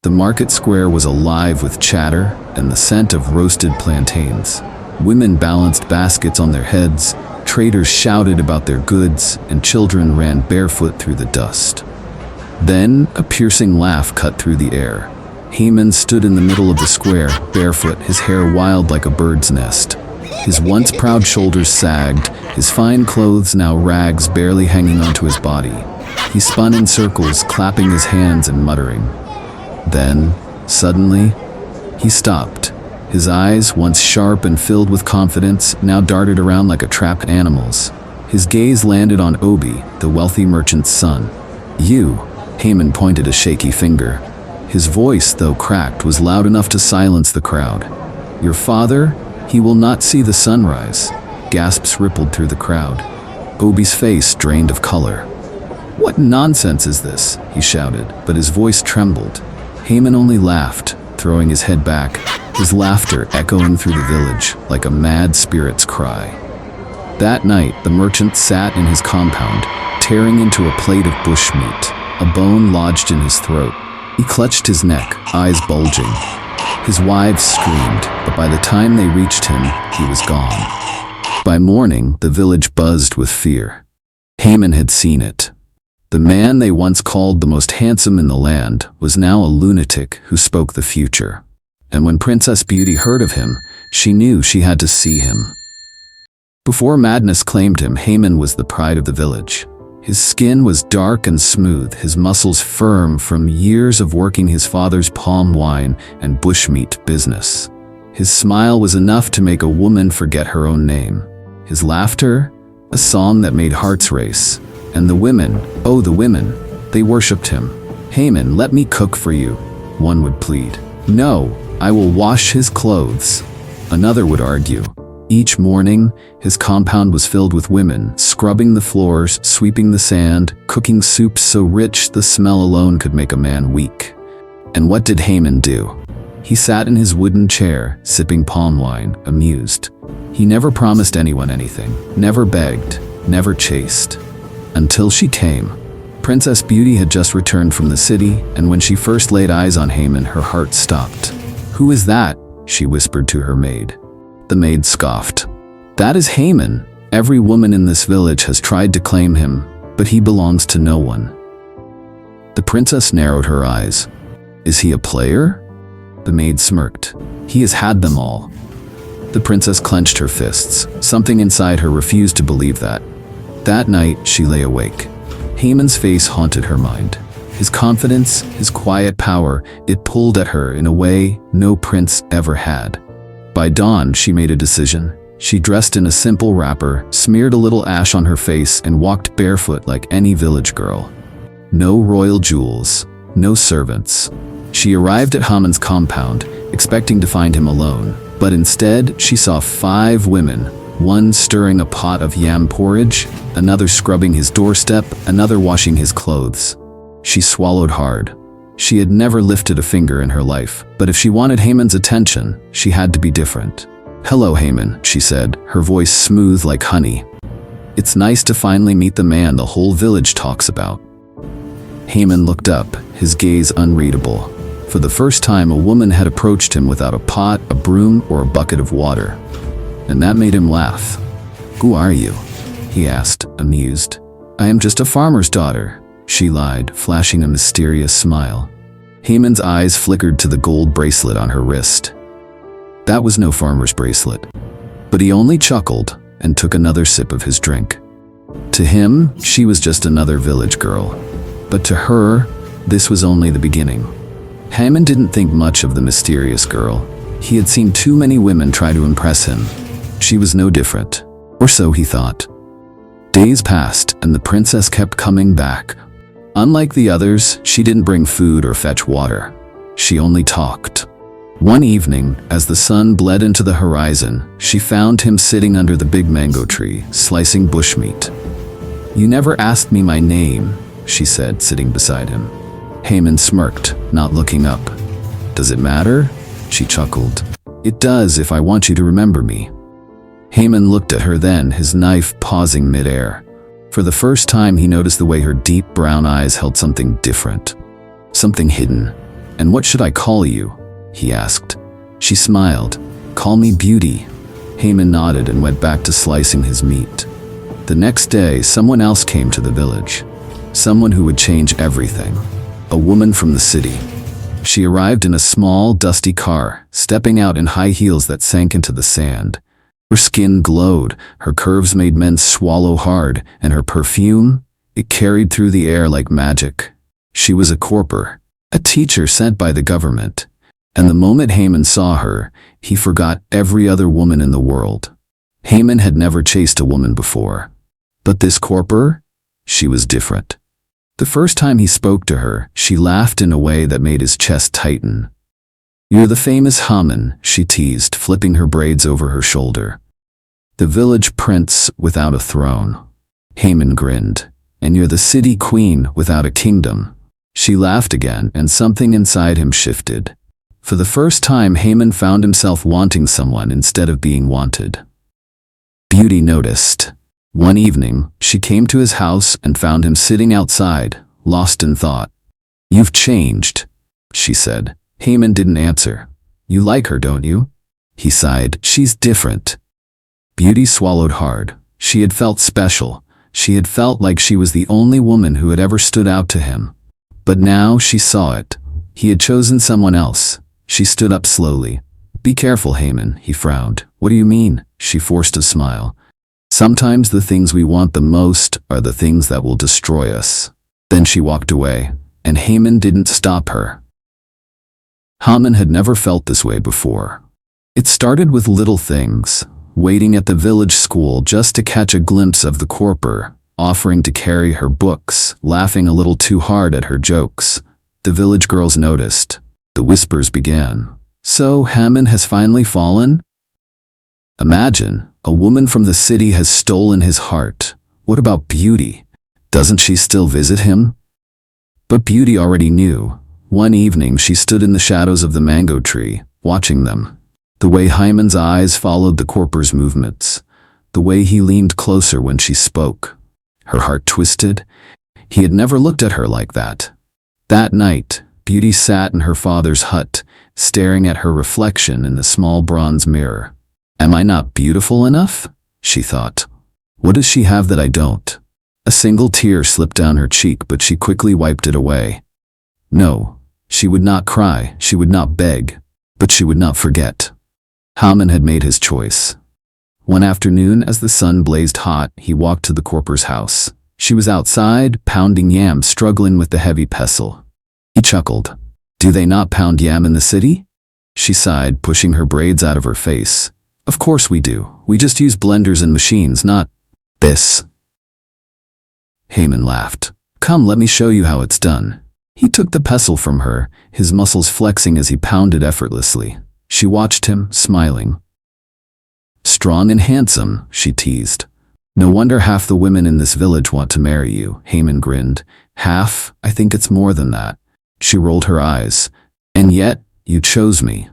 The market square was alive with chatter and the scent of roasted plantains. Women balanced baskets on their heads, traders shouted about their goods, and children ran barefoot through the dust. Then, a piercing laugh cut through the air. Haman stood in the middle of the square, barefoot, his hair wild like a bird's nest. His once proud shoulders sagged, his fine clothes now rags barely hanging onto his body. He spun in circles, clapping his hands and muttering. Then, suddenly, he stopped. His eyes, once sharp and filled with confidence, now darted around like a trapped animal's. His gaze landed on Obi, the wealthy merchant's son. "You," Haman pointed a shaky finger. His voice, though cracked, was loud enough to silence the crowd. "Your father? He will not see the sunrise." Gasps rippled through the crowd. Obi's face drained of color. "What nonsense is this?" he shouted, but his voice trembled. Haman only laughed, throwing his head back, his laughter echoing through the village like a mad spirit's cry. That night, the merchant sat in his compound, tearing into a plate of bushmeat. A bone lodged in his throat. He clutched his neck, eyes bulging. His wives screamed, but by the time they reached him, he was gone. By morning, the village buzzed with fear. Haman had seen it. The man they once called the most handsome in the land was now a lunatic who spoke the future. And when Princess Beauty heard of him, she knew she had to see him. Before madness claimed him, Haman was the pride of the village. His skin was dark and smooth, his muscles firm from years of working his father's palm wine and bushmeat business. His smile was enough to make a woman forget her own name. His laughter, a song that made hearts race. And the women, oh the women, they worshipped him. "Haman, let me cook for you," one would plead. "No, I will wash his clothes," another would argue. Each morning, his compound was filled with women, scrubbing the floors, sweeping the sand, cooking soups so rich the smell alone could make a man weak. And what did Haman do? He sat in his wooden chair, sipping palm wine, amused. He never promised anyone anything, never begged, never chased. Until she came. Princess Beauty had just returned from the city, and when she first laid eyes on Haman, her heart stopped. "Who is that?" she whispered to her maid. The maid scoffed. "That is Haman. Every woman in this village has tried to claim him, but he belongs to no one." The princess narrowed her eyes. "Is he a player?" The maid smirked. "He has had them all." The princess clenched her fists. Something inside her refused to believe that. That night, she lay awake. Haman's face haunted her mind. His confidence, his quiet power, it pulled at her in a way no prince ever had. By dawn, she made a decision. She dressed in a simple wrapper, smeared a little ash on her face, and walked barefoot like any village girl. No royal jewels, no servants. She arrived at Haman's compound, expecting to find him alone, but instead she saw 5 women, one stirring a pot of yam porridge, another scrubbing his doorstep, another washing his clothes. She swallowed hard. She had never lifted a finger in her life, but if she wanted Haman's attention, she had to be different. "Hello, Haman," she said, her voice smooth like honey. "It's nice to finally meet the man the whole village talks about." Haman looked up, his gaze unreadable. For the first time, a woman had approached him without a pot, a broom, or a bucket of water. And that made him laugh. "Who are you?" he asked, amused. "I am just a farmer's daughter," she lied, flashing a mysterious smile. Haman's eyes flickered to the gold bracelet on her wrist. That was no farmer's bracelet. But he only chuckled and took another sip of his drink. To him, she was just another village girl. But to her, this was only the beginning. Haman didn't think much of the mysterious girl. He had seen too many women try to impress him. She was no different, or so he thought. Days passed, and the princess kept coming back. Unlike the others, she didn't bring food or fetch water. She only talked. One evening, as the sun bled into the horizon, she found him sitting under the big mango tree, slicing bushmeat. "You never asked me my name," she said, sitting beside him. Haman smirked, not looking up. "Does it matter?" she chuckled. "It does if I want you to remember me." Haman looked at her then, his knife pausing midair. For the first time, he noticed the way her deep brown eyes held something different. Something hidden. "And what should I call you?" he asked. She smiled. "Call me Beauty." Haman nodded and went back to slicing his meat. The next day, someone else came to the village. Someone who would change everything. A woman from the city. She arrived in a small, dusty car, stepping out in high heels that sank into the sand. Her skin glowed, her curves made men swallow hard, and her perfume, it carried through the air like magic. She was a corper, a teacher sent by the government. And the moment Haman saw her, he forgot every other woman in the world. Haman had never chased a woman before. But this corper? She was different. The first time he spoke to her, she laughed in a way that made his chest tighten. "You're the famous Haman," she teased, flipping her braids over her shoulder. "The village prince without a throne." Haman grinned. "And you're the city queen without a kingdom." She laughed again, and something inside him shifted. For the first time, Haman found himself wanting someone instead of being wanted. Beauty noticed. One evening, she came to his house and found him sitting outside, lost in thought. "You've changed," she said. Haman didn't answer. "You like her, don't you?" He sighed. "She's different." Beauty swallowed hard. She had felt special. She had felt like she was the only woman who had ever stood out to him. But now she saw it. He had chosen someone else. She stood up slowly. "Be careful, Haman," he frowned. "What do you mean?" She forced a smile. "Sometimes the things we want the most are the things that will destroy us." Then she walked away, and Haman didn't stop her. Haman had never felt this way before. It started with little things, waiting at the village school just to catch a glimpse of the corper, offering to carry her books, laughing a little too hard at her jokes. The village girls noticed. The whispers began. "So Haman has finally fallen?" "Imagine, a woman from the city has stolen his heart. What about Beauty? Doesn't she still visit him?" But Beauty already knew. One evening she stood in the shadows of the mango tree, watching them. The way Haman's eyes followed the corper's movements. The way he leaned closer when she spoke. Her heart twisted. He had never looked at her like that. That night, Beauty sat in her father's hut, staring at her reflection in the small bronze mirror. "Am I not beautiful enough?" she thought. "What does she have that I don't?" A single tear slipped down her cheek, but she quickly wiped it away. No, she would not cry, she would not beg, but she would not forget. Haman had made his choice. One afternoon, as the sun blazed hot, he walked to the corper's house. She was outside, pounding yam, struggling with the heavy pestle. He chuckled. "Do they not pound yam in the city?" She sighed, pushing her braids out of her face. "Of course we do. We just use blenders and machines, not this." Haman laughed. "Come, let me show you how it's done." He took the pestle from her, his muscles flexing as he pounded effortlessly. She watched him, smiling. "Strong and handsome," she teased. "No wonder half the women in this village want to marry you," Haman grinned. "Half? I think it's more than that." She rolled her eyes. "And yet, you chose me."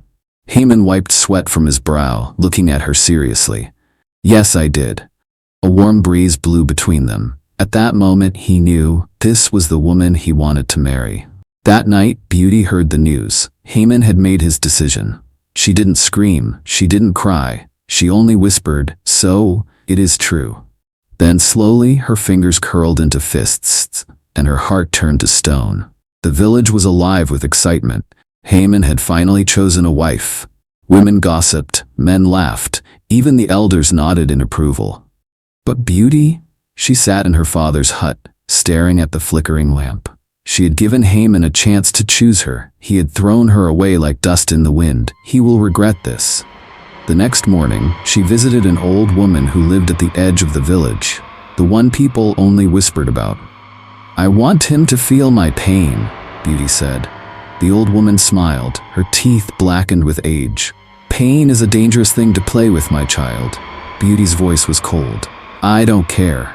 Haman wiped sweat from his brow, looking at her seriously. "Yes, I did." A warm breeze blew between them. At that moment, he knew this was the woman he wanted to marry. That night, Beauty heard the news. Haman had made his decision. She didn't scream, she didn't cry. She only whispered, "So, it is true." Then slowly, her fingers curled into fists, and her heart turned to stone. The village was alive with excitement. Haman had finally chosen a wife. Women gossiped, men laughed, even the elders nodded in approval. But Beauty? She sat in her father's hut, staring at the flickering lamp. She had given Haman a chance to choose her. He had thrown her away like dust in the wind. He will regret this. The next morning, she visited an old woman who lived at the edge of the village, the one people only whispered about. "I want him to feel my pain," Beauty said. The old woman smiled, her teeth blackened with age. "Pain is a dangerous thing to play with, my child." Beauty's voice was cold. "I don't care."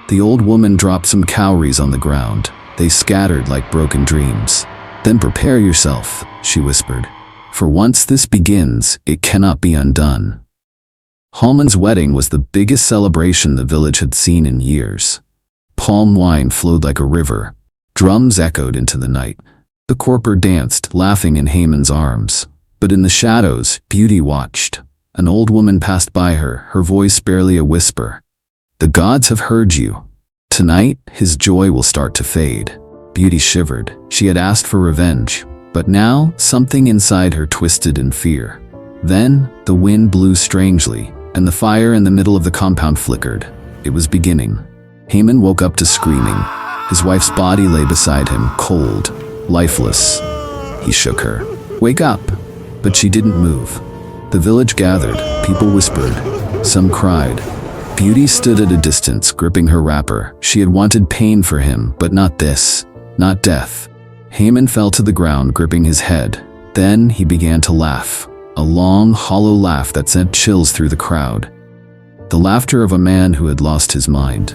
The old woman dropped some cowries on the ground. They scattered like broken dreams. "Then prepare yourself," she whispered. "For once this begins, it cannot be undone." Haman's wedding was the biggest celebration the village had seen in years. Palm wine flowed like a river. Drums echoed into the night. The corporal danced, laughing in Haman's arms. But in the shadows, Beauty watched. An old woman passed by her, her voice barely a whisper. "The gods have heard you. Tonight, his joy will start to fade." Beauty shivered. She had asked for revenge, but now something inside her twisted in fear. Then, the wind blew strangely, and the fire in the middle of the compound flickered. It was beginning. Haman woke up to screaming. His wife's body lay beside him, cold, lifeless. He shook her. "Wake up!" But she didn't move. The village gathered. People whispered. Some cried. Beauty stood at a distance, gripping her wrapper. She had wanted pain for him, but not this. Not death. Haman fell to the ground, gripping his head. Then he began to laugh. A long, hollow laugh that sent chills through the crowd. The laughter of a man who had lost his mind.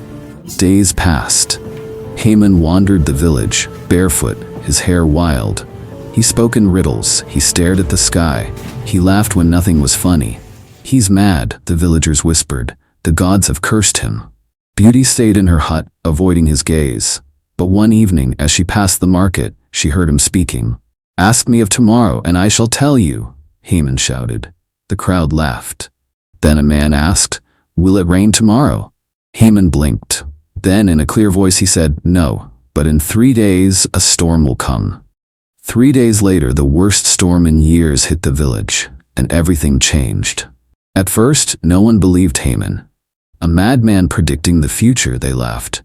Days passed. Haman wandered the village, barefoot, his hair wild. He spoke in riddles. He stared at the sky. He laughed when nothing was funny. "He's mad," the villagers whispered. "The gods have cursed him." Beauty stayed in her hut, avoiding his gaze. But one evening, as she passed the market, she heard him speaking. "Ask me of tomorrow, and I shall tell you," Haman shouted. The crowd laughed. Then a man asked, "Will it rain tomorrow?" Haman blinked. Then in a clear voice he said, "No, but in 3 days a storm will come." 3 days later, the worst storm in years hit the village, and everything changed. At first, no one believed Haman. A madman predicting the future, they laughed.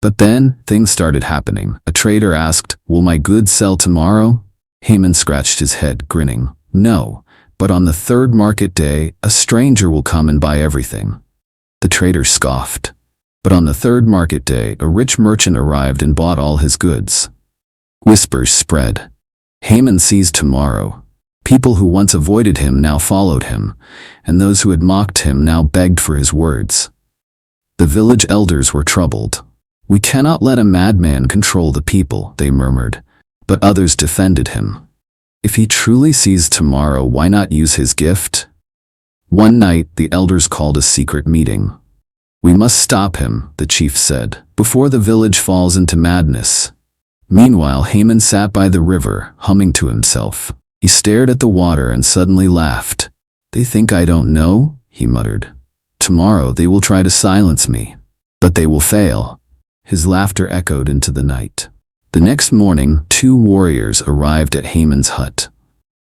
But then, things started happening. A trader asked, "Will my goods sell tomorrow?" Haman scratched his head, grinning. "No, but on the 3rd market day, a stranger will come and buy everything." The trader scoffed. But on the 3rd market day, a rich merchant arrived and bought all his goods. Whispers spread. Haman seized tomorrow. People who once avoided him now followed him, and those who had mocked him now begged for his words. The village elders were troubled. "We cannot let a madman control the people," they murmured, but others defended him. "If he truly sees tomorrow, why not use his gift?" One night, the elders called a secret meeting. "We must stop him," the chief said, "before the village falls into madness." Meanwhile, Haman sat by the river, humming to himself. He stared at the water and suddenly laughed. "They think I don't know," he muttered. "Tomorrow they will try to silence me, but they will fail." His laughter echoed into the night. The next morning, 2 warriors arrived at Haman's hut.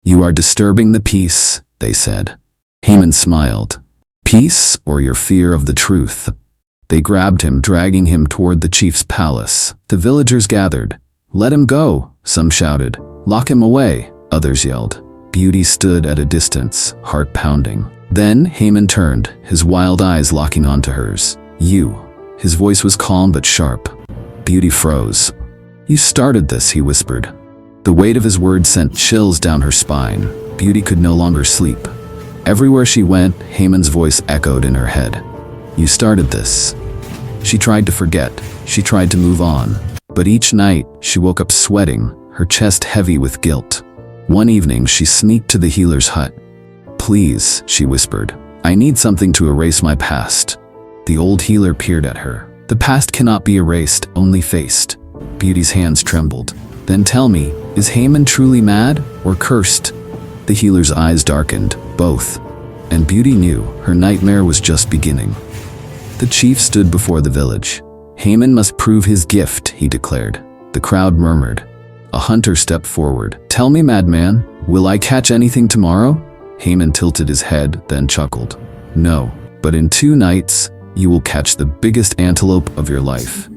"You are disturbing the peace," they said. Haman smiled. "Peace or your fear of the truth?" They grabbed him, dragging him toward the chief's palace. The villagers gathered. "Let him go," some shouted. "Lock him away," others yelled. Beauty stood at a distance, heart pounding. Then Haman turned, his wild eyes locking onto hers. "You." His voice was calm but sharp. Beauty froze. "You started this," he whispered. The weight of his words sent chills down her spine. Beauty could no longer sleep. Everywhere she went, Haman's voice echoed in her head. "You started this." She tried to forget. She tried to move on. But each night, she woke up sweating, her chest heavy with guilt. One evening, she sneaked to the healer's hut. "Please," she whispered, "I need something to erase my past." The old healer peered at her. "The past cannot be erased, only faced." Beauty's hands trembled. "Then tell me, is Haman truly mad or cursed?" The healer's eyes darkened, both. And Beauty knew her nightmare was just beginning. The chief stood before the village. "Haman must prove his gift," he declared. The crowd murmured. A hunter stepped forward. "Tell me, madman, will I catch anything tomorrow?" Haman tilted his head, then chuckled. "No, but in 2 nights, you will catch the biggest antelope of your life."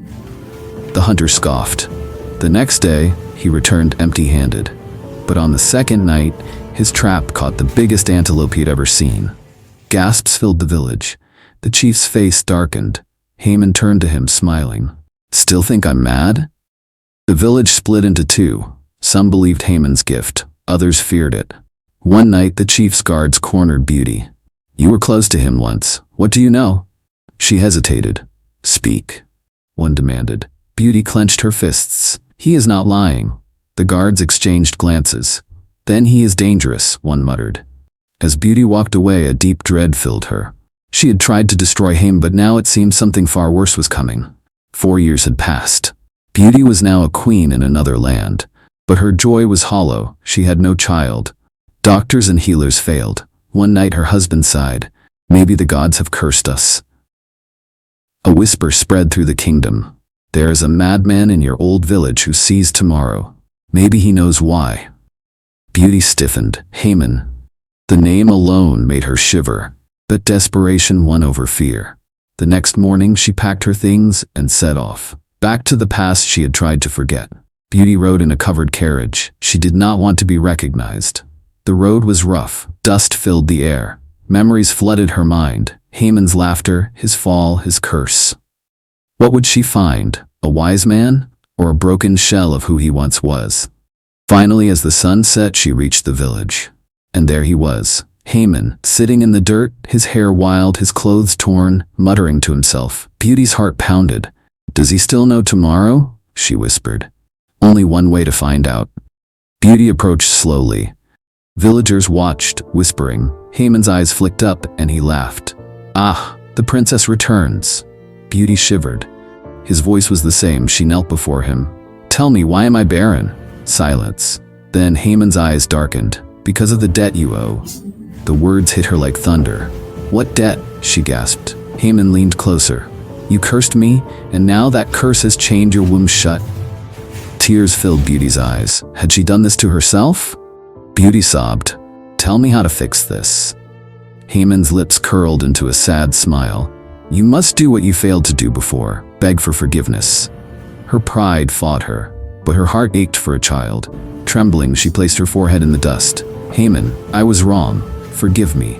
The hunter scoffed. The next day, he returned empty-handed. But on the 2nd night, his trap caught the biggest antelope he'd ever seen. Gasps filled the village. The chief's face darkened. Haman turned to him, smiling. "Still think I'm mad?" The village split into 2. Some believed Haman's gift, others feared it. One night, the chief's guards cornered Beauty. "You were close to him once. What do you know?" She hesitated. "Speak," one demanded. Beauty clenched her fists. "He is not lying." The guards exchanged glances. "Then he is dangerous," one muttered. As Beauty walked away, a deep dread filled her. She had tried to destroy him, but now it seemed something far worse was coming. 4 years had passed. Beauty was now a queen in another land. But her joy was hollow. She had no child. Doctors and healers failed. One night her husband sighed, "Maybe the gods have cursed us." A whisper spread through the kingdom. "There is a madman in your old village who sees tomorrow. Maybe he knows why." Beauty stiffened. Haman. The name alone made her shiver, but desperation won over fear. The next morning she packed her things and set off, back to the past she had tried to forget. Beauty rode in a covered carriage. She did not want to be recognized. The road was rough. Dust filled the air. Memories flooded her mind. Haman's laughter, his fall, his curse. What would she find? A wise man? Or a broken shell of who he once was? Finally, as the sun set, she reached the village. And there he was, Haman, sitting in the dirt, his hair wild, his clothes torn, muttering to himself. Beauty's heart pounded. "Does he still know tomorrow?" she whispered. "Only one way to find out." Beauty approached slowly. Villagers watched, whispering. Haman's eyes flicked up, and he laughed. "Ah, the princess returns." Beauty shivered. His voice was the same. She knelt before him. "Tell me, why am I barren?" Silence. Then Haman's eyes darkened. "Because of the debt you owe." The words hit her like thunder. "What debt?" she gasped. Haman leaned closer. "You cursed me, and now that curse has chained your womb shut." Tears filled Beauty's eyes. Had she done this to herself? Beauty sobbed. "Tell me how to fix this." Haman's lips curled into a sad smile. "You must do what you failed to do before. Beg for forgiveness." Her pride fought her, but her heart ached for a child. Trembling, she placed her forehead in the dust. "Haman, I was wrong. Forgive me."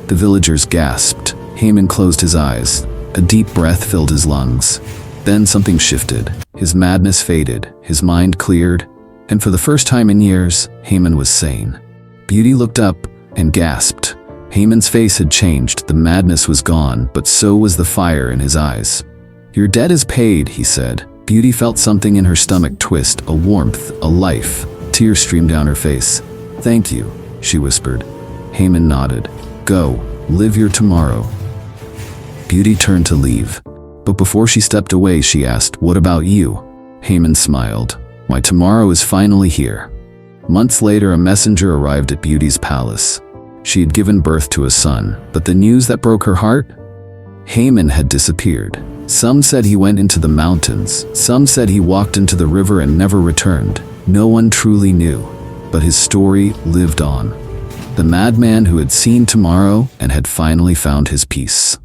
The villagers gasped. Haman closed his eyes. A deep breath filled his lungs. Then something shifted. His madness faded. His mind cleared. And for the first time in years, Haman was sane. Beauty looked up and gasped. Haman's face had changed. The madness was gone, but so was the fire in his eyes. "Your debt is paid," he said. Beauty felt something in her stomach twist, a warmth, a life. Tears streamed down her face. "Thank you," she whispered. Haman nodded. "Go, live your tomorrow." Beauty turned to leave. But before she stepped away, she asked, "What about you?" Haman smiled. "My tomorrow is finally here." Months later, a messenger arrived at Beauty's palace. She had given birth to a son, but the news that broke her heart? Haman had disappeared. Some said he went into the mountains. Some said he walked into the river and never returned. No one truly knew, but his story lived on. The madman who had seen tomorrow and had finally found his peace.